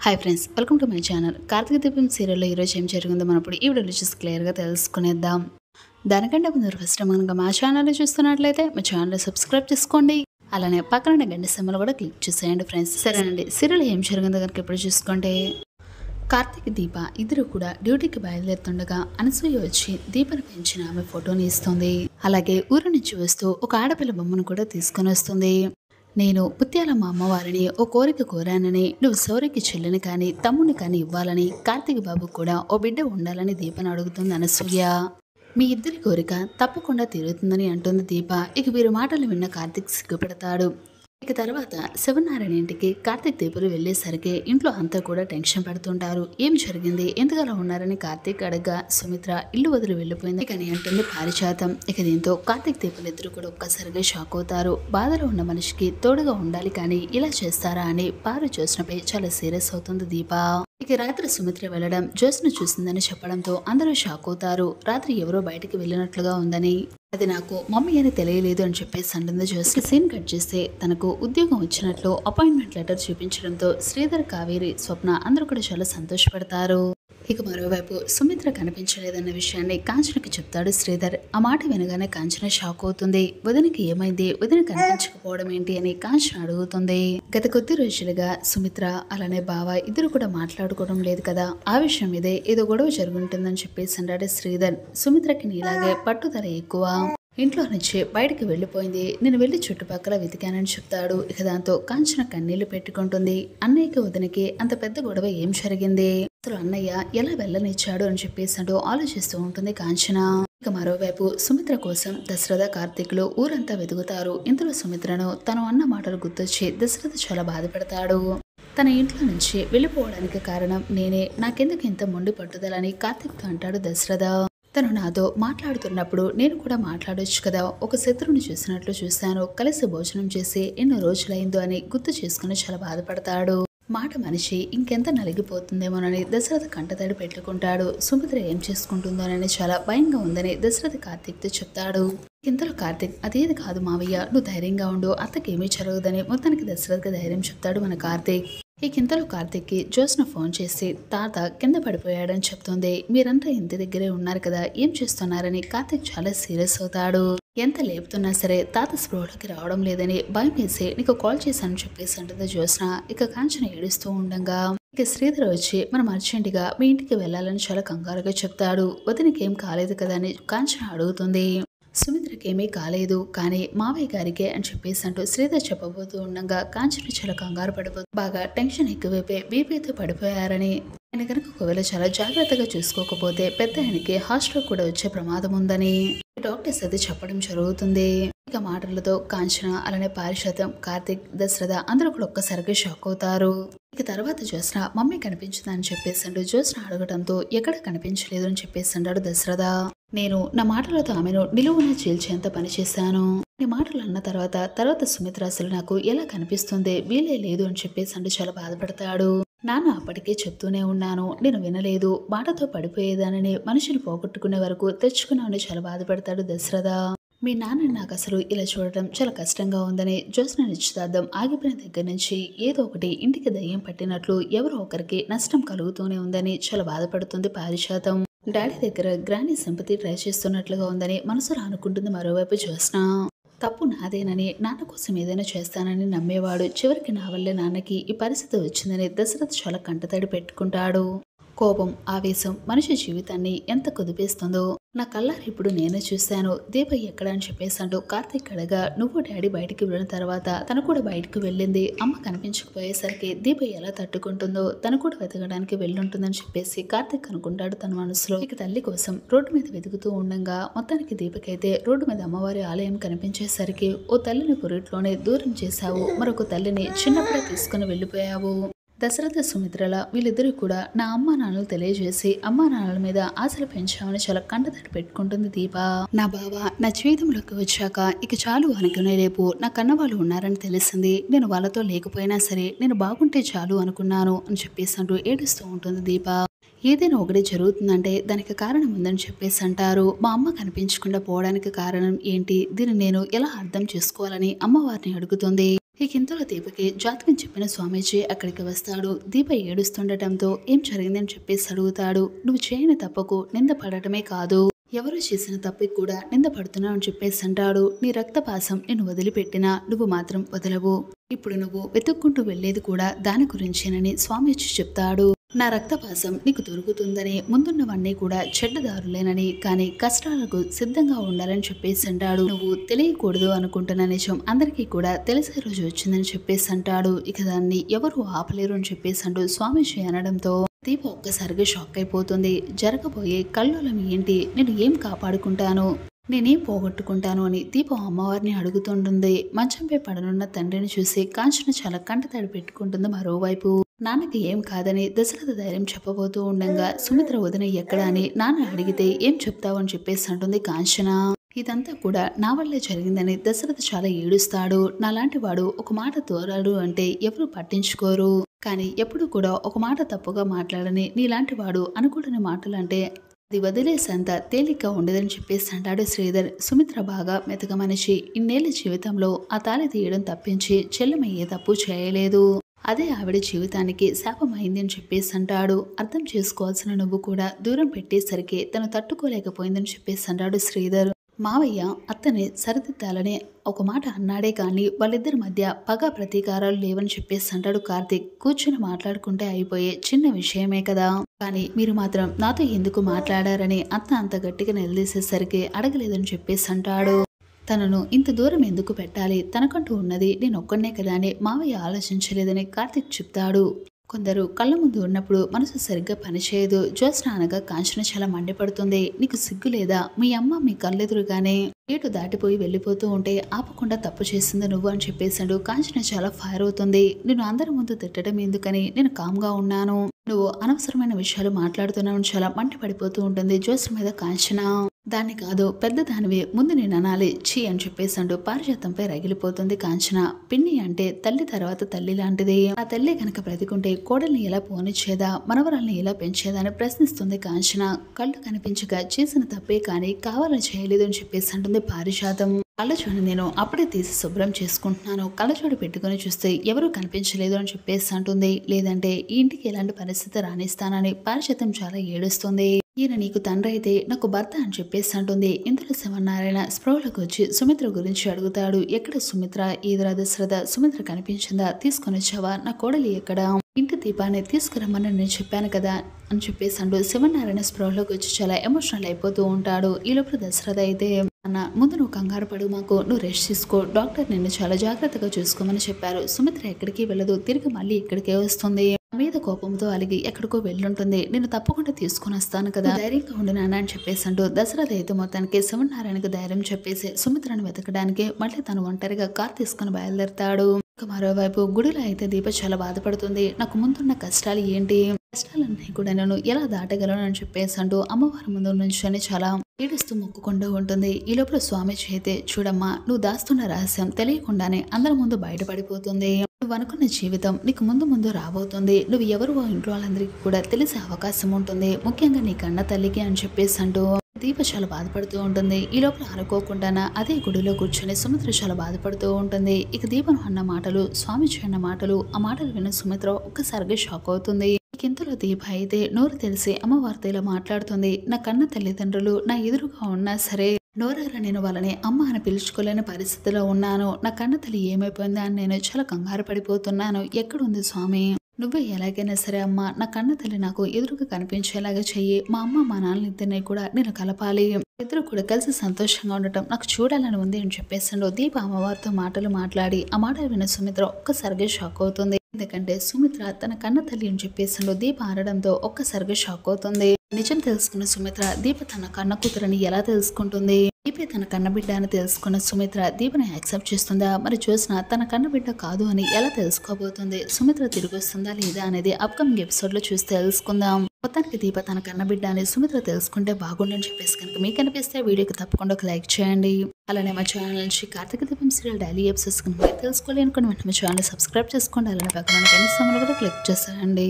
Hi friends, welcome to my channel. Karthika Deepam సీరియల్లో ఈరోజు ఏం జరిగిందో మనం ఇప్పుడు ఈ వీడియోలో చూసి క్లియర్గా తెలుసుకునేద్దాం. దానికంటే ముందు ఫస్ట్ కనుక మా ఛానల్ని చూస్తున్నట్లయితే మా ఛానల్ సబ్స్క్రైబ్ చేసుకోండి. అలానే పక్కన గంట సింబల్ కూడా క్లిక్ చేసేయండి ఫ్రెండ్స్. సరేనండి, సీరియల్ ఏం జరిగిందో కనుక ఇప్పుడు చూసుకుంటే కార్తీక్ దీప ఇద్దరు కూడా డ్యూటీకి బయలుదేరుతుండగా అనసూయ వచ్చి దీపను పెంచిన ఆమె ఫోటోని ఇస్తుంది. అలాగే ఊరు నుంచి వస్తూ ఒక ఆడపిల్ల బొమ్మను కూడా తీసుకొని వస్తుంది. నేను ముత్యాల మా అమ్మవారిని ఓ కోరిక కోరానని, నువ్వు శౌర్యకి చెల్లిని కానీ తమ్ముని కానీ ఇవ్వాలని, కార్తీక్ బాబు కూడా ఓ బిడ్డ ఉండాలని దీపను అడుగుతుంది అనసూయ. మీ ఇద్దరి కోరిక తప్పకుండా తీరుతుందని అంటుంది దీప. ఇక వీరి మాటలు విన్న కార్తీక్ సిగ్గుపెడతాడు. ఇక తర్వాత శివనారాయణ ఇంటికి కార్తీక్ దీపులు వెళ్లేసరికి ఇంట్లో అంతా కూడా టెన్షన్ పడుతుంటారు. ఏం జరిగింది, ఎందుకలా ఉన్నారని కార్తీక్ అడగ్గా సుమిత్ర ఇల్లు వదిలి వెళ్లిపోయింది కానీ అంటుంది పారిజాతం. ఇక దీంతో కార్తీక్ దీపులు ఇద్దరు కూడా ఒక్కసారిగా షాక్ అవుతారు. బాధలో ఉన్న మనిషికి తోడుగా ఉండాలి కానీ ఇలా చేస్తారా అని పారు జ్యోత్స్నపై చాలా సీరియస్ అవుతుంది దీప. ఇక రాత్రి సుమిత్ర వెళ్లడం జ్యోత్స్న చూసిందని చెప్పడంతో అందరూ షాక్ అవుతారు. రాత్రి ఎవరో బయటికి వెళ్ళినట్లుగా ఉందని, అది నాకు మమ్మీ అని తెలియలేదు అని చెప్పేసి అంటుంది జ్యోత్స్న. సీన్ కట్ చేస్తే తనకు ఉద్యోగం వచ్చినట్లు అపాయింట్మెంట్ లెటర్ చూపించడంతో శ్రీధర్, కావేరి, స్వప్న అందరూ కూడా చాలా సంతోషపడతారు. ఇక మరోవైపు సుమిత్ర కనిపించలేదన్న విషయాన్ని కాంచనకి చెప్తాడు శ్రీధర్. ఆ మాట వినగానే కాంచన షాక్ అవుతుంది. వదినకి ఏమైంది, వదిన కనిపించకపోవడం ఏంటి అని కాంచన అడుగుతుంది. గత కొద్ది రోజులుగా సుమిత్ర అలానే బావ ఇద్దరు కూడా మాట్లాడుకోవడం లేదు కదా, ఆ విషయం మీదే ఏదో గొడవ జరుగుంటుందని చెప్పేసి అన్నాడు శ్రీధర్. సుమిత్రకి నీలాగే పట్టుదల ఎక్కువ, ఇంట్లో నుంచి బయటికి వెళ్లిపోయింది, నేను వెళ్లి చుట్టుపక్కల వెతికానని చెప్తాడు. ఇక దాంతో కాంచన కన్నీళ్లు పెట్టుకుంటుంది. అన్నయ్యకి వదినకి అంత పెద్ద గొడవ ఏం జరిగింది, అసలు అన్నయ్య ఎలా వెళ్ళనిచ్చాడు అని చెప్పేసి అంటూ ఆలోచిస్తూ ఉంటుంది కాంచన. ఇక మరోవైపు సుమిత్ర కోసం దశరథ, కార్తీకులు ఊరంతా వెతుకుతారు. ఇంతలో సుమిత్రను తను అన్న మాటలు గుర్తొచ్చి దశరథ చాలా బాధపడతాడు. తన ఇంట్లో నుంచి వెళ్ళిపోవడానికి కారణం నేనే, నాకెందుకు ఇంత మొండి పట్టుదలని కార్తీక్తో అంటాడు దశరథ. తను నాతో మాట్లాడుతున్నప్పుడు నేను కూడా మాట్లాడొచ్చు కదా, ఒక శత్రువుని చూసినట్లు చూశాను, కలిసి భోజనం చేసి ఎన్నో రోజులైందో అని గుర్తు చేసుకుని చాలా బాధపడతాడు. మాట మనిషి ఇంకెంత నలిగిపోతుందేమోనని దశరథ కంటతడి పెట్టుకుంటాడు. సుమిత్ర ఏం చేసుకుంటుందోనని చాలా భయంగా ఉందని దశరథ కార్తీక్తో చెప్తాడు. ఇంతలో కార్తీక్ అదేది కాదు మావయ్య, నువ్వు ధైర్యంగా ఉండు, అత్తకేమీ జరగదని మొత్తానికి దశరథకి ధైర్యం చెప్తాడు మన కార్తీక్. ఈ కింతలో కార్తీక్కి జ్యోత్స్న ఫోన్ చేసి తాత కింద పడిపోయాడని చెప్తుంది. మీరంతా ఇంటి దగ్గరే ఉన్నారు కదా, ఏం చేస్తున్నారని కార్తీక్ చాలా సీరియస్ అవుతాడు. ఎంత లేపుతున్నా సరే తాత స్పృహలోకి రావడం లేదని భయం వేసి నీకు కాల్ చేశానని చెప్పేసి అంటుంది జ్యోత్స్న. ఇక కాంచన ఏడుస్తూ ఉండగా ఇక శ్రీధర్ వచ్చి మనం అర్జెంటుగా మీ ఇంటికి వెళ్లాలని చాలా కంగారుగా చెప్తాడు. వదినకేం కాలేదు కదా అని కాంచన అడుగుతుంది. సుమిత్రకేమీ కాలేదు కానీ మావయ్య గారికే అని చెప్పేసి అంటూ శ్రీధర్ చెప్పబోతూ ఉండగా కాంచన చాలా కంగారు పడిపోతుంది. బాగా టెన్షన్ ఎక్కువైపోయి బీపీతో పడిపోయారని, ఆయన కనుక ఒకవేళ చాలా జాగ్రత్తగా చూసుకోకపోతే పెద్ద ఆయనకి హాస్టల్ కూడా వచ్చే ప్రమాదం ఉందని డాక్టర్స్ అది చెప్పడం జరుగుతుంది. ఇక మాటలతో కాంచన అలానే పారిజాతం, కార్తీక్, దశరథ అందరూ కూడా ఒక్కసారిగా షాక్ అవుతారు. ఇక తర్వాత జ్యోత్స్న మమ్మీ కనిపించిందని చెప్పేసి అంటూ జ్యోత్స్న అడగడంతో ఎక్కడ కనిపించలేదు అని చెప్పేసి అన్నాడు దశరథ. నేను నా మాటలతో ఆమెను నిలువున చీల్చేంత పని చేశాను. ఈ మాటలు అన్న తర్వాత సుమిత్ర అసలు నాకు ఎలా కనిపిస్తుంది, వీలే లేదు అని చెప్పేసి అంటూ చాలా బాధపడతాడు. నాన్న అప్పటికే చెప్తూనే ఉన్నాను, నేను వినలేదు, మాటతో పడిపోయేదానని మనిషిని పోగొట్టుకునే వరకు తెచ్చుకున్నామని చాలా బాధపడతాడు దశరథ. మీ నాన్న నాకు అసలు ఇలా చూడటం చాలా కష్టంగా ఉందని, జ్యోత్స్న నిశ్చితార్థం ఆగిపోయిన దగ్గర నుంచి ఏదో ఒకటి ఇంటికి దయ్యం పట్టినట్లు ఎవరో ఒకరికి నష్టం కలుగుతూనే ఉందని చాలా బాధపడుతుంది పారిజాతం. డాడీ దగ్గర గ్రాండీ సింపతి ట్రై చేస్తున్నట్లుగా ఉందని మనసులో అనుకుంటుంది మరోవైపు జ్యోత్స్న. తప్పు నాదేనని, నాన్న కోసం ఏదైనా చేస్తానని నమ్మేవాడు, చివరికి నా వల్లే నాన్నకి ఈ పరిస్థితి వచ్చిందని దశరథ్ చాలా కంటతడి పెట్టుకుంటాడు. కోపం, ఆవేశం మనిషి జీవితాన్ని ఎంత కుదిపేస్తుందో నా కళ్ళారి ఇప్పుడు నేనే చూశాను. దీప ఎక్కడ అని చెప్పేసి అంటూ కార్తీక్ అడగా నువ్వు డాడీ బయటికి వెళ్ళిన తర్వాత తను కూడా బయటికి వెళ్ళింది, అమ్మ కనిపించకపోయేసరికి దీప ఎలా తట్టుకుంటుందో తను కూడా వెతకడానికి వెళ్ళుంటుందని చెప్పేసి కార్తీక్ అనుకుంటాడు తన మనసులో. ఇక తల్లి కోసం రోడ్డు మీద వెతుకుతూ ఉండగా మొత్తానికి దీపకైతే రోడ్డు మీద అమ్మవారి ఆలయం కనిపించేసరికి ఓ తల్లిని పురిట్లోనే దూరం చేశావు, మరొక తల్లిని చిన్నప్పుడే తీసుకుని వెళ్ళిపోయావు. దశరథ, సుమిత్రల వీళ్ళిద్దరూ కూడా నా అమ్మా నాన్నలు తెలియజేసి అమ్మా నాన్నల మీద ఆశలు పెంచామని చాలా కంటతడి పెట్టుకుంటుంది దీప. నా బావ నా జీవితంలోకి వచ్చాక ఇక చాలు అనుకునే రేపు నా కన్నవాళ్ళు ఉన్నారని తెలిసింది, నేను వాళ్ళతో లేకపోయినా సరే నేను బాగుంటే చాలు అనుకున్నాను అని చెప్పేసి అంటూ ఏడుస్తూ ఉంటుంది దీప. ఏదైనా ఒకటి జరుగుతుందంటే దానికి కారణం ఉందని చెప్పేసి అంటారు. మా అమ్మ కనిపించకుండా పోవడానికి కారణం ఏంటి, దీన్ని నేను ఎలా అర్థం చేసుకోవాలని అమ్మవారిని అడుగుతుంది. ఇక ఇంతలో దీపకి జాతకం చెప్పిన స్వామీజీ అక్కడికి వస్తాడు. దీప ఏడుస్తుండటంతో ఏం జరిగిందని చెప్పేసి అడుగుతాడు. నువ్వు చేయని తప్పుకు నింద పడటమే కాదు, ఎవరు చేసిన తప్పుకి కూడా నింద పడుతున్నావు అని చెప్పేసి అంటాడు. నీ రక్తపాసం నేను వదిలిపెట్టినా నువ్వు మాత్రం వదలవు. ఇప్పుడు నువ్వు వెతుక్కుంటూ వెళ్లేది కూడా దాని గురించేనని స్వామీజీ చెప్తాడు. నా రక్తపాసం నీకు దొరుకుతుందని, ముందున్నవన్నీ కూడా చెడ్డదారులేనని, కానీ కష్టాలకు సిద్ధంగా ఉండాలని చెప్పేసి అంటాడు. నువ్వు తెలియకూడదు అనుకుంటున్న నిజం అందరికీ కూడా తెలిసే రోజు వచ్చిందని చెప్పేసి అంటాడు. ఇక దాన్ని ఎవరు ఆపలేరు అని చెప్పేసి అంటూ స్వామీజీ అనడంతో దీప ఒక్కసారిగా షాక్ అయిపోతుంది. జరగబోయే కల్లోలం ఏంటి, నేను ఏం కాపాడుకుంటాను, నేనేం పోగొట్టుకుంటాను అని దీపం అమ్మవారిని అడుగుతుంటుంది. మంచంపై పడనున్న తండ్రిని చూసి కాంచన చాలా కంటతడి పెట్టుకుంటుంది. మరోవైపు నాన్నకి ఏం కాదని దశరథ ధైర్యం చెప్పబోతూ ఉండగా సుమిత్ర వదిన ఎక్కడా అని నాన్న అడిగితే ఏం చెప్తావు అని చెప్పేసి అంటుంది కాంచన. ఇదంతా కూడా నా వల్లే జరిగిందని దశరథ చాలా ఏడుస్తాడు. నాలాంటి వాడు ఒక మాట తోరాడు అంటే ఎవరు పట్టించుకోరు, కానీ ఎప్పుడు కూడా ఒక మాట తప్పుగా మాట్లాడని నీలాంటి వాడు అనుకూడని మాటలు అంటే అది వదిలేసేంత తేలిక ఉండదని చెప్పేసి అంటాడు శ్రీధర్. సుమిత్ర బాగా మెతక మనిషి. ఇన్నేళ్ల జీవితంలో ఆ తాళి తీయడం తప్పించి చెల్లెమయ్యే తప్పు చేయలేదు. అదే ఆవిడ జీవితానికి శాపమైంది అని చెప్పేసి అంటాడు. అర్థం చేసుకోవాల్సిన నువ్వు కూడా దూరం పెట్టేసరికి తను తట్టుకోలేకపోయిందని చెప్పేసి అంటాడు శ్రీధర్. మావయ్య అత్తని సరిదిద్దాలని ఒక మాట అన్నాడే కానీ వాళ్ళిద్దరి మధ్య పగ ప్రతీకారాలు లేవని చెప్పేసి అంటాడు కార్తీక్. కూర్చుని మాట్లాడుకుంటే అయిపోయే చిన్న విషయమే కదా, కానీ మీరు మాత్రం నాతో ఎందుకు మాట్లాడారని అత్త అంత గట్టిగా నిలదీసేసరికి అడగలేదని చెప్పేసి అంటాడు. తనను ఇంత దూరం ఎందుకు పెట్టాలి, తనకంటూ ఉన్నది నేను ఒక్కనే కదా అని మావయ్య ఆలోచించలేదని కార్తీక్ చెప్తాడు. కొందరు కళ్ళ ముందు ఉన్నప్పుడు మనసు సరిగ్గా పనిచేయదు. జ్యోత్స్న అనగా కాంచన చాలా మండిపడుతుంది. నీకు సిగ్గు లేదా, మీ అమ్మ మీ కళ్ళెదురుగానే ఏటు దాటిపోయి వెళ్ళిపోతూ ఉంటే ఆపకుండా తప్పు చేసింది నువ్వు అని చెప్పేశాడు. కాంచన చాలా ఫైర్ అవుతుంది. నేను అందరి ముందు తిట్టడం ఎందుకని నేను కామ్గా ఉన్నాను, నువ్వు అనవసరమైన విషయాలు మాట్లాడుతున్నావు చాలా మంట పడిపోతూ ఉంటుంది జ్యోత్స్న మీద కాంచన. దాన్ని కాదు పెద్ద దానివి ముందు నేను అనాలి చీ అని చెప్పేసాడు. పారిజాతంపై రగిలిపోతుంది కాంచన. పిన్ని అంటే తల్లి తర్వాత తల్లి లాంటిది. ఆ తల్లి కనుక బ్రతికుంటే కోడల్ని ఎలా పోనిచ్చేదా, మనవరాల్ని ఎలా పెంచేదా అని ప్రశ్నిస్తుంది కాంచన. కళ్ళు కనిపించగా చేసిన తప్పే కానీ కావాలని చేయలేదు అని చెప్పేసి అంటుంది పారిజాతం. కళ్ళజోడు నేను అప్పుడే తీసి శుభ్రం చేసుకుంటున్నాను, కళ్ళజోడు పెట్టుకుని చూస్తే ఎవరూ కనిపించలేదు అని చెప్పేసి అంటుంది. లేదంటే ఈ ఇంటికి ఎలాంటి పరిస్థితి రానిస్తానని పారిజాతం చాలా ఏడుస్తుంది. ఈయన నీకు తండ్రి అయితే నాకు భర్త అని చెప్పేసి అంటుంది. ఇందులో శివనారాయణ స్ప్రోలకు వచ్చి సుమిత్ర గురించి అడుగుతాడు. ఎక్కడ సుమిత్ర, ఈదరా దశరథ, సుమిత్ర కనిపించిందా, తీసుకొని వచ్చావా, నా కోడలి ఎక్కడ, ఇంటి దీపాన్ని తీసుకురమ్మని నేను చెప్పాను కదా అని చెప్పేసి అంటూ శివనారాయణ స్ప్రోలోకి వచ్చి చాలా ఎమోషనల్ అయిపోతూ ఉంటాడు. ఈ లోపల దశరథ అయితే అన్న ముందు నువ్వు కంగారు పడు, మాకు నువ్వు రెస్ట్ తీసుకో, డాక్టర్ నిన్ను చాలా జాగ్రత్తగా చూసుకోమని చెప్పారు. సుమిత్ర ఎక్కడికి వెళ్ళదు, తిరిగి మళ్ళీ ఇక్కడికే వస్తుంది. మీద కోపంతో అలిగి ఎక్కడికో వెళ్ళుంటుంది. నేను తప్పకుండా తీసుకుని వస్తాను కదా, ధైర్యంగా ఉండి నాన్న అని చెప్పేసి అంటూ దశరథ అయితే మొత్తానికి శివనారాయణకు ధైర్యం చెప్పేసి సుమిత్రను వెతకడానికి మళ్ళీ తను ఒంటరిగా కార్ తీసుకుని బయలుదేరతాడు. మరోవైపు గుడిలో అయితే దీప చాలా బాధపడుతుంది. నాకు ముందున్న కష్టాలు ఏంటి, కష్టాలన్నీ కూడా నేను ఎలా దాటగలను అని చెప్పేసి అంటూ అమ్మవారి ముందు నుంచొని చాలా ఏడుస్తూ మొక్కుకుంటూ ఉంటుంది. ఈ లోపల స్వామీజీ అయితే చూడమ్మా, నువ్వు దాస్తున్న రహస్యం తెలియకుండానే అందరి ముందు బయటపడిపోతుంది. నువ్వు అనుకున్న జీవితం నీకు ముందు ముందు రాబోతుంది. నువ్వు ఎవరు ఇంట్లో వాళ్ళందరికీ కూడా తెలిసే అవకాశం ఉంటుంది, ముఖ్యంగా నీ కన్న తల్లికి అని చెప్పేసి అంటూ దీప చాలా బాధపడుతూ ఉంటుంది. ఈ లోపల అనుకోకుండా అదే గుడిలో కూర్చొని సుమిత్ర చాలా బాధపడుతూ ఉంటుంది. ఇక దీపను అన్న మాటలు, స్వామీజీ అన్న మాటలు, ఆ మాటలు విన్న సుమిత్ర ఒక్కసారిగా షాక్ అవుతుంది. ఇంతలో దీప అయితే నోరు తెలిసి అమ్మవారితో ఇలా మాట్లాడుతుంది. నా కన్న తల్లిదండ్రులు నా ఎదురుగా ఉన్నా సరే నోరారా నేను వాళ్ళని అమ్మ అని పిలుచుకోలేని పరిస్థితిలో ఉన్నాను. నా కన్న తల్లి ఏమైపోయిందా అని నేను చాలా కంగారు పడిపోతున్నాను. ఎక్కడుంది స్వామి, నువ్వే ఎలాగైనా సరే అమ్మ నా కన్న తల్లి నాకు ఎదురుగా కనిపించేలాగా చెయ్యి. మా అమ్మ మా నాన్న ఇద్దరిని కూడా నేను కలపాలి, ఇద్దరు కూడా కలిసి సంతోషంగా ఉండటం నాకు చూడాలని ఉంది అని చెప్పేసాడు. దీప అమ్మవారితో మాటలు మాట్లాడి ఆ మాటలు విన్న సుమిత్ర ఒక్కసారిగా షాక్ అవుతుంది. ఎందుకంటే సుమిత్ర తన కన్న తల్లి అని చెప్పేసాడు. దీప ఆడడంతో ఒక్కసారిగా షాక్ అవుతుంది. నిజం తెలుసుకున్న సుమిత్ర దీప తన కన్న కూతురని ఎలా తెలుసుకుంటుంది, దీపే తన కన్నబిడ్డ అని తెలుసుకున్న సుమిత్ర దీపని యాక్సెప్ట్ చేస్తుందా, మరి చూసిన తన కన్నబిడ్డ కాదు అని ఎలా తెలుసుకోబోతుంది, సుమిత్ర తిరిగి వస్తుందా లేదా అనేది అప్కమింగ్ ఎపిసోడ్ లో చూసి తెలుసుకుందాం. మొత్తానికి దీప తన కన్నబిడ్డ అని సుమిత్ర తెలుసుకుంటే బాగుండని చెప్పేసి కనుక మీకు అనిపిస్తే వీడియోకి తప్పకుండా ఒక లైక్ చేయండి. అలానే మా ఛానల్ నుంచి కార్తీక దీపం సీరియల్ డైలీ ఎపిసోడ్స్ కనుక తెలుసుకోవాలి అనుకుని వెంటనే మా ఛానల్ సబ్స్క్రైబ్ చేసుకోండి. అలానే పక్కన కనీసం కూడా క్లిక్ చేసేయండి.